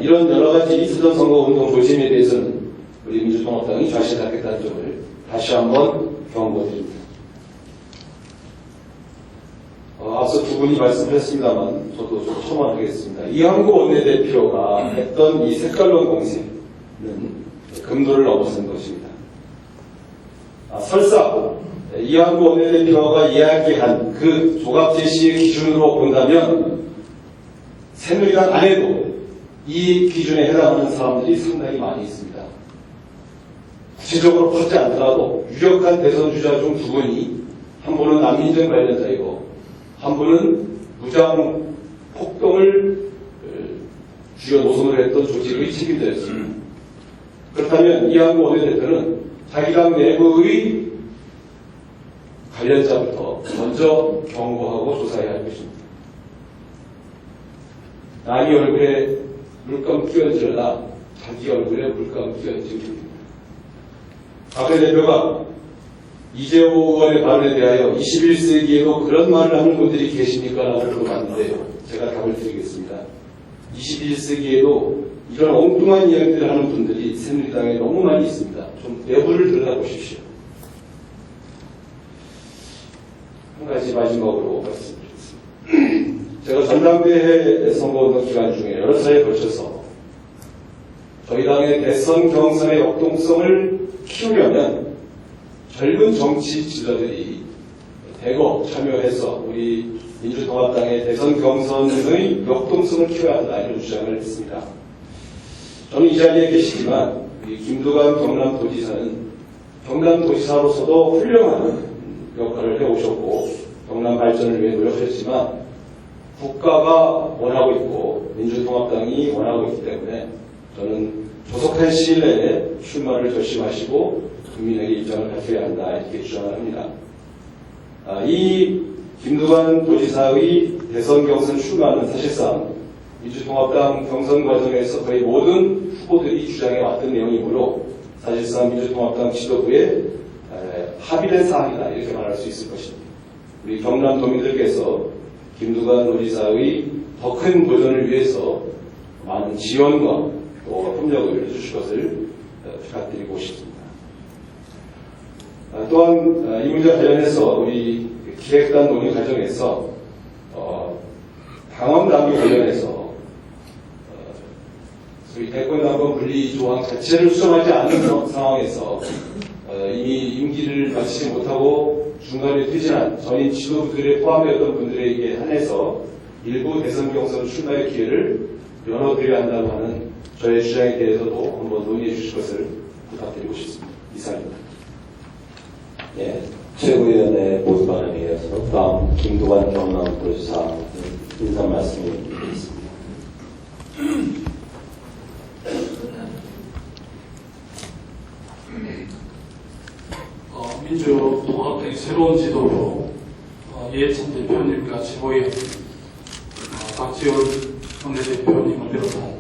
이런 여러 가지 사전선거운동 조짐에 대해서는 우리 민주통합당이 좌실하겠다는 점을 다시 한번 경고드립니다. 앞서 두 분이 말씀하셨습니다만 저도 좀 첨언하겠습니다. 이한구 원내대표가 했던 이 색깔론 공세는 금도를 넘어선 것입니다. 설사 이한구 원내대표가 이야기한 그 조갑 제시의 기준으로 본다면 새누리당 안에도 이 기준에 해당하는 사람들이 상당히 많이 있습니다. 구체적으로 하지 않더라도 유력한 대선 주자 중 두 분이 한 분은 난민전 관련자이고 한 분은 무장 폭동을 주요 노선으로 했던 조직의 책임자였습니다. 그렇다면 이한구 원내대표는 자기 당 내부의 관련자부터 먼저 경고하고 조사해야 할 것입니다. 남이 얼굴에 물감 끼얹으려다 자기 얼굴에 물감 끼얹으입니다. 박근혜 대표가 이재호 의원의 발언에 대하여 21세기에도 그런 말을 하는 분들이 계십니까? 라고 물어봤는데요. 제가 답을 드리겠습니다. 21세기에도 이런 엉뚱한 이야기들을 하는 분들이 새누리당에 너무 많이 있습니다. 좀 내부를 들여다보십시오. 한 가지 마지막으로 말씀드리겠습니다. 제가 전당대회 선거운동 기간 중에 여러 차례에 걸쳐서 저희 당의 대선 경선의 역동성을 키우려면 젊은 정치 지도자들이 대거 참여해서 우리 민주통합당의 대선 경선의 역동성을 키워야 한다 이런 주장을 했습니다. 저는 이 자리에 계시지만 우리 김두관 경남도지사는 경남도지사로서도 훌륭한 역할을 해오셨고 경남 발전을 위해 노력했지만 국가가 원하고 있고 민주통합당이 원하고 있기 때문에 저는 조속한 시일 내에 출마를 결심하시고 국민에게 입장을 밝혀야 한다 이렇게 주장을 합니다. 이 김두관 도지사의 대선 경선 출마는 사실상 민주통합당 경선 과정에서 거의 모든 후보들이 주장해 왔던 내용이므로 사실상 민주통합당 지도부에 합의된 사항이다 이렇게 말할 수 있을 것입니다. 우리 경남도민들께서 김두관 도지사의 더 큰 도전을 위해서 많은 지원과 또 협력을 해주실 것을 부탁드리고 싶습니다. 또한 이 문제 관련해서 우리 기획단 논의 과정에서 당원당규 관련해서 소위 대권당권 분리 조항 자체를 수정하지 않는 상황에서 이미 임기를 마치지 못하고 중간에 퇴진한 전임 지도부들에 포함되었던 분들에게 한해서 일부 대선 경선 출마의 기회를 열어드려야 한다고 하는 저의 주장에 대해서도 한번 논의해 주실 것을 부탁드리고 싶습니다. 이상입니다.
예, 최고위원회 모두 발언에 이어서 다음 김두관 경남도지사 인사 말씀을 드리겠습니다.
민주통합당의 새로운 지도부 이해찬 대표님과 최고위원 박지원 원내대표님을 비롯한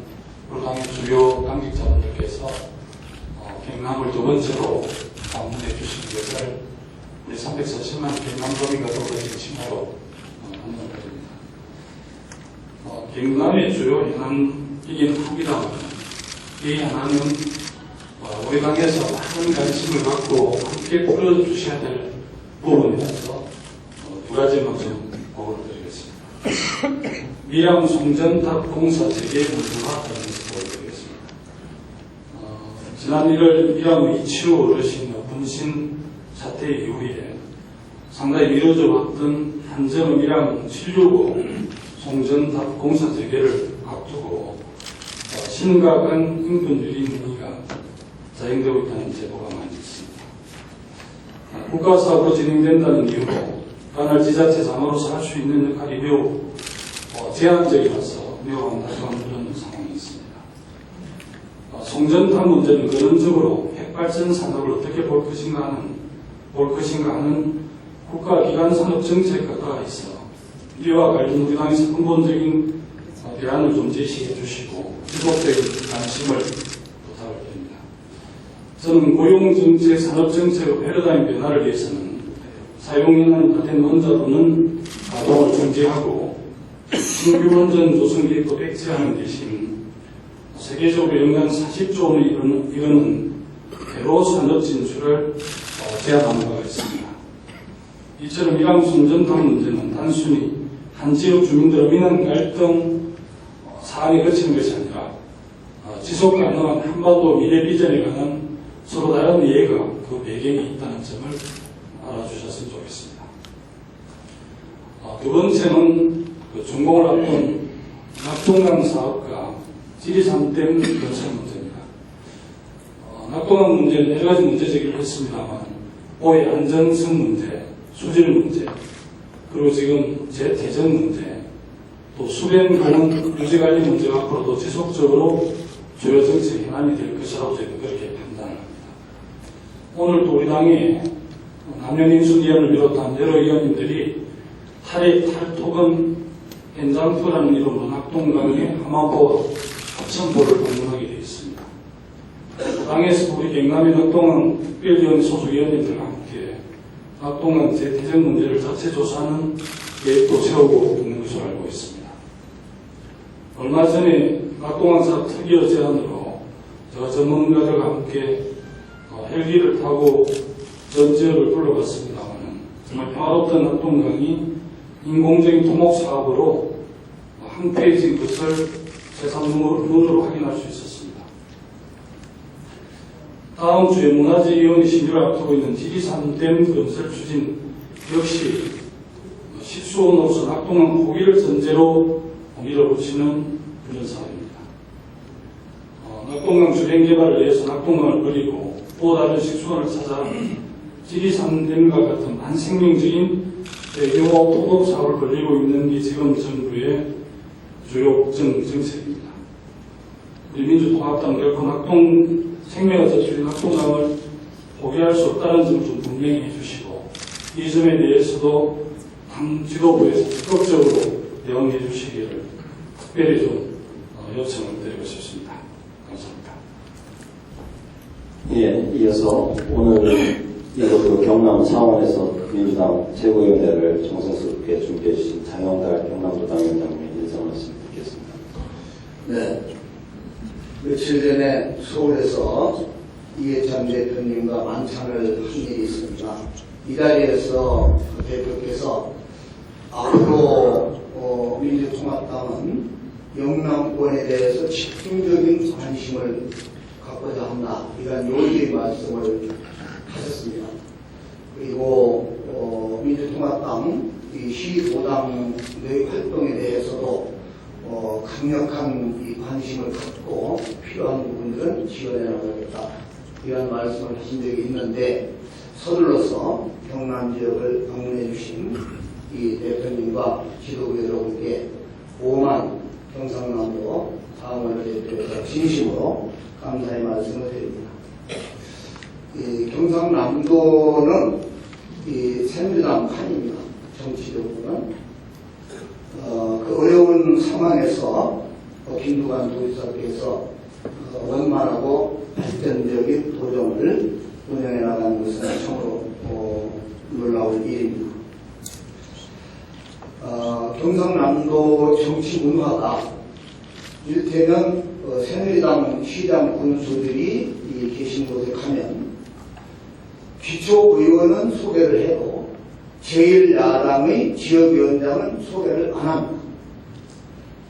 우리 당의 주요 당직자분들께서 경남을 두 번째로 방문해 주신 것을 우리 340만 경남도민과 더불어진 칭호로 환영을 드립니다. 경남의 주요 현안이긴 합니다만 이 현안은 우리 당에서 많은 관심을 갖고 함께 풀어주셔야 될 부분이라서 두 가지만 좀 보고를 드리겠습니다. 밀양 송전탑 공사 재개 문제와 관련해서 보여드리겠습니다. 지난 1월 밀양 이치우 어르신 분신 사태 이후에 상당히 미뤄져 왔던 한정 밀양 765 송전탑 공사 재개를 앞두고 심각한 인권유리 문의가 자행되고 있다는 제보가 많이 있습니다. 국가사업으로 진행된다는 이유로 관할 지자체 장으로서 할 수 있는 역할이 매우 제한적이라서 매우 안타까운 그런 상황이 있습니다. 송전탑 문제는 근원적으로 핵발전 산업을 어떻게 볼 것인가 하는 국가기관 산업 정책 가까이 있어 이와 관련 우리 당에서 근본적인 대안을 좀 제시해 주시고 지속적인 관심을 부탁을 드립니다. 저는 고용정책, 산업정책의 패러다임 변화를 위해서는 사용연한 다된 원자로는 가동을 중지하고 신규 원전 조성 계획도 백지하는 대신 세계적으로 연간 40조 원을 이루는 대로 산업 진출을 제안하는 바가 있습니다. 이처럼 이랑 송전탑 문제는 단순히 한 지역 주민들의 민원 갈등 사안이 그치는 것이 아니라 지속 가능한 한반도 미래 비전에 관한 서로 다른 이해가 그 배경에 있다는 점을 알아주셨으면 좋겠습니다. 두 번째는 준공을 앞둔 낙동강 사업과 지리산댐 건설 문제입니다. 낙동강 문제는 여러 가지 문제 제기를 했습니다만 보의 안전성 문제, 수질 문제, 그리고 지금 재태전 문제, 또 수변 공원 유지관리 문제가 앞으로도 지속적으로 주요 정책 현안이 될 것이라고 저희는 그렇게 판단합니다. 오늘도 우리 당의 남영인순 의원을 비롯한 여러 의원님들이 탈톡은 현장투라는 이름으로 낙동강의 하마포와 하천포를 방문하게 되어 있습니다. 당에서 우리 경남의 낙동강 특별위원회 소속 의원님들과 함께 낙동강 재태전 문제를 자체 조사하는 계획도 세우고 있는 것으로 알고 있습니다. 얼마 전에 낙동강 사업 특이어 제안으로 제가 전문가들과 함께 헬기를 타고 전 지역을 둘러봤습니다만 정말 평화롭던 낙동강이 인공적인 토목 사업으로 황폐해진 것을 세상 눈으로 확인할 수 있었습니다. 다음 주에 문화재위원회 심의를 앞두고 있는 지리산댐 건설 추진 역시 식수원으로서 낙동강 포기를 전제로 밀어붙이는 그런 사업입니다. 낙동강 주변 개발을 위해서 낙동강을 버리고 또 다른 식수원을 찾아 지리산댐과 같은 반생명적인 대규모 토목 사업을 벌이고 있는 게 지금 정부의 주요 정책입니다. 우리 민주통합당은 결코 생명의 저출인 낙동강을 포기할 수 없다는 점 좀 분명히 해주시고 이 점에 대해서도 당 지도부에서 적극적으로 대응해 주시기를 특별히 좀 요청을 드리고 싶습니다. 감사합니다.
예, 이어서 오늘 이것으로 경남 창원에서 민주당 최고위원회를 정성스럽게 준비해 주신 장영달 경남도당 위원장님의 인사 말씀 듣겠습니다.
네. 며칠 전에 서울에서 이해찬 대표님과 만찬을 한 일이 있습니다. 이 자리에서 대표께서 앞으로 민주통합당은 영남권에 대해서 집중적인 관심을 갖고자 한다. 이런 요지의 말씀을 하셨습니다. 그리고 민주통합당 이 시도당 활동에 대해서도 강력한 이 관심을 갖고 필요한 부분들은 지원해 나가겠다. 이런 말씀을 하신 적이 있는데 서둘러서 경남 지역을 방문해 주신 이 대표님과 지도부 여러분께 5만 경상남도 당원을 대표해서 진심으로 감사의 말씀을 드립니다. 이 경상남도는 이 새누리당 칸입니다. 정치적으로는. 그 어려운 상황에서 김두관 도지사께서 원만하고 발전적인 도정을 운영해 나가는 것은 참으로 놀라운 일입니다. 경상남도 정치 문화가 이를테면 새누리당 시장 군수들이 계신 곳에 가면 기초의원은 소개를 해도 제1야당의 지역위원장은 소개를 안 합니다.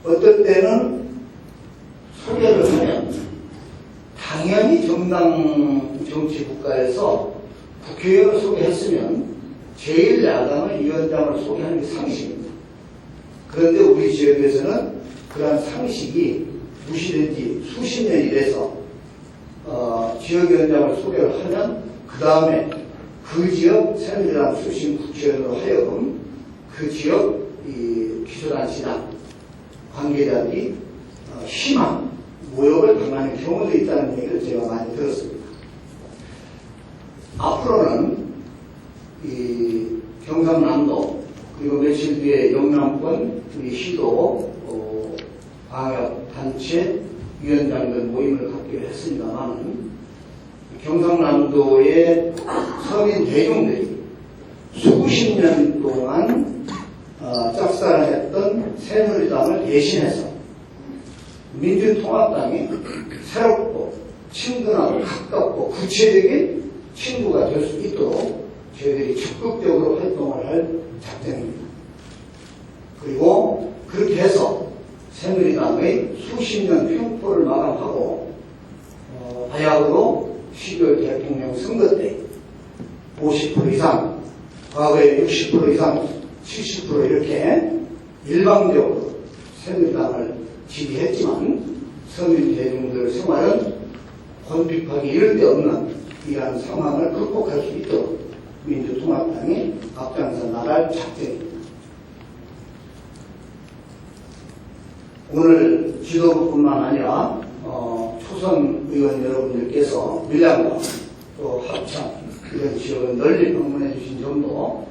어떨 때는 소개를 하면 당연히 정당 정치 국가에서 국회의원을 소개했으면 제1야당의 위원장을 소개하는 게 상식입니다. 그런데 우리 지역에서는 그러한 상식이 무시된 지 수십 년이 돼서 지역위원장을 소개를 하면 그 다음에 그 지역 새누리당 출신 국회의원으로 하여금 그 지역 이 기초단체장 관계자들이 심한 모욕을 당하는 경우도 있다는 얘기를 제가 많이 들었습니다. 앞으로는 이 경상남도 그리고 며칠 뒤에 영남권 우리 시도 방역단체 위원장들 모임을 갖기로 했습니다만 경상남도의 서민 대중들이 수십 년 동안 짝사랑했던 새누리당을 대신해서 민주통합당이 새롭고 친근하고 가깝고 구체적인 친구가 될 수 있도록 저희들이 적극적으로 활동을 할 작정입니다. 그리고 그렇게 해서 새누리당의 수십 년 횡포를 마감하고 바야흐로 12월 대통령 선거 때 50% 이상, 과거에 60% 이상, 70% 이렇게 일방적으로 새누리당을 지지했지만 서민 대중들 생활은 곤핍하기 이를 데 없는 이러한 상황을 극복할 수 있도록 민주통합당이 앞장서 나갈 작정입니다. 오늘 지도부뿐만 아니라 초선 의원 여러분들께서 밀양과 또 합천 이런 지역을 널리 방문해 주신 점도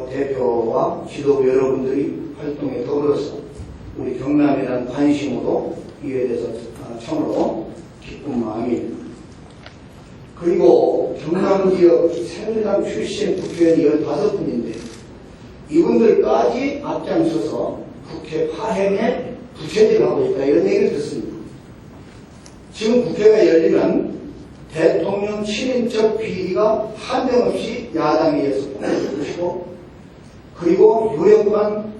대표와 지도부 여러분들이 활동에 더불어서 우리 경남에 대한 관심으로 이에 대해서 참으로 기쁜 마음입니다. 그리고 경남 지역 새누리당 출신 국회의원이 15분인데 이분들까지 앞장서서 국회 파행에 부채질하고 있다 이런 얘기를 듣습니다. 지금 국회가 열리면 대통령 친인척 비리가 한정없이 야당에 의해서 폭로될 것이고 그리고 유력한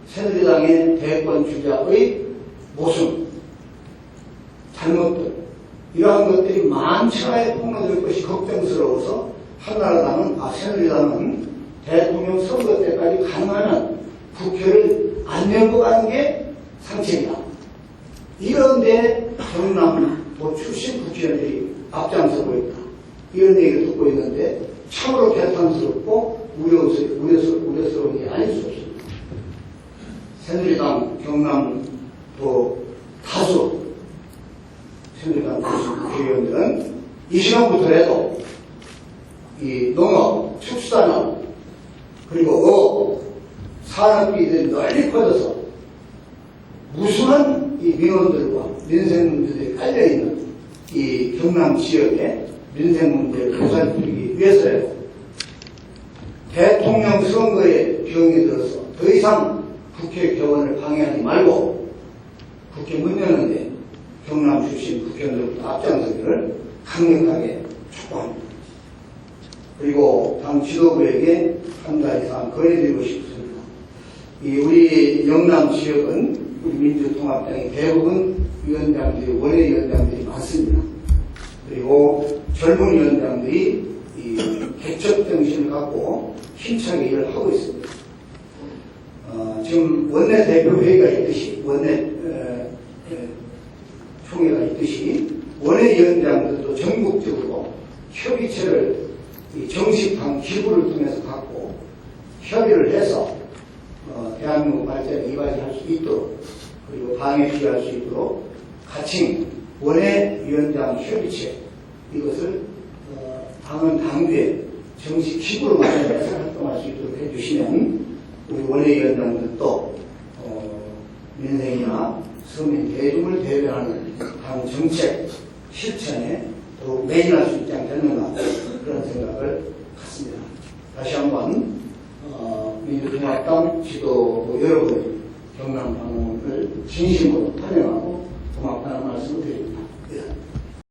새누리당의 대권 주자의 모순, 잘못들 이러한 것들이 만차에 폭로될 것이 걱정스러워서 한나라당은 새누리당은 대통령 선거 때까지 가능한 국회를 안 열고 가는 게 상책이다. 이런데 경남도 출신 국회의원들이 앞장서고 있다. 이런 얘기를 듣고 있는데 참으로 개탄스럽고 우려스러운 게 아닐 수 없습니다. 새누리당 경남도 다수 새누리당 출신 국회의원들은 이 시간부터라도 이 농업, 축산업 그리고 산업비들이 널리 퍼져서 무수한 이 민원들과 민생 문제들이 깔려있는 이 경남 지역의 민생 문제를 보살피기 위해서라도 대통령 선거에 병이 들어서 더 이상 국회 개원을 방해하지 말고 국회 문 여는데 경남 출신 국회의원들부터 앞장서기를 강력하게 촉구합니다. 그리고 당 지도부에게 한 가지 사항 건의드리고 싶습니다. 우리 영남 지역은 우리 민주통합당의 대부분 위원장들이 원외위원장들이 많습니다. 그리고 젊은 위원장들이 이 개척 정신을 갖고 힘차게 일을 하고 있습니다. 지금 원내 대표회의가 있듯이 총회가 있듯이 원외위원장들도 전국적으로 협의체를 정식한 기구를 통해서 갖고 협의를 해서 대한민국 발전에 이바지할 수 있도록 그리고 당에 필요할 수 있도록 가칭 원외위원장 협의체 이것을 당은 당규에 정식 기구로 마련해서 활동할 수 있도록 해주시면 우리 원외위원장들도 민생이나 서민 대중을 대변하는 당 정책 실천에 더욱 매진할 수 있지 않겠는가 그런 생각을 갖습니다. 다시 한번 민주통합당 지도부 여러분의 경남 방문을 진심으로 환영하고